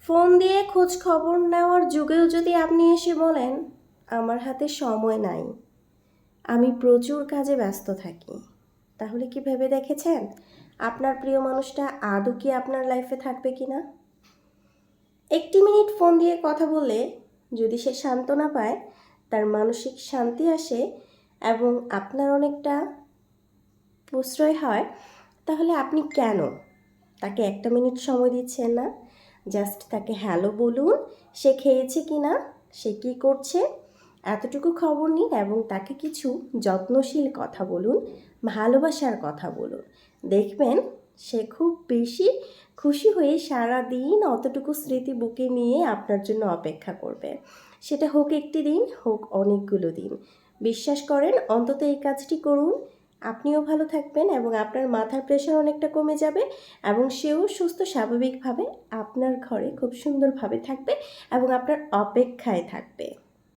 Phone দিয়ে খোঁজ খবর নেওয়ার যুগেও যদি আপনি এসে বলেন আমার হাতে সময় নাই, আমি প্রচুর কাজে ব্যস্ত থাকি, তাহলে কি ভেবে দেখেছেন আপনার প্রিয় মানুষটা আদৌ কি আপনার লাইফে থাকবে কি না? একটি মিনিট ফোন দিয়ে কথা বললে যদি সে সান্ত্বনা পায়, তার মানসিক শান্তি আসে এবং আপনার অনেকটা প্রশ্রয় হয়, তাহলে আপনি কেন তাকে একটা মিনিট সময় দিচ্ছেন না? জাস্ট তাকে হ্যালো বলুন, সে খেয়েছে কি না, সে কী করছে, এতটুকু খবর নিন এবং তাকে কিছু যত্নশীল কথা বলুন, ভালোবাসার কথা বলুন। দেখবেন সে খুব বেশি খুশি হয়ে সারা দিন অতটুকু স্মৃতি বুকে নিয়ে আপনার জন্য অপেক্ষা করবে। সেটা হোক একটি দিন, হোক অনেকগুলো দিন। বিশ্বাস করেন, অন্তত এই কাজটি করুন, আপনিও ভালো থাকবেন এবং আপনার মাথার প্রেশার অনেকটা কমে যাবে এবং সেও সুস্থ স্বাভাবিকভাবে আপনার ঘরে খুব সুন্দরভাবে থাকবে এবং আপনার অপেক্ষায় থাকবে।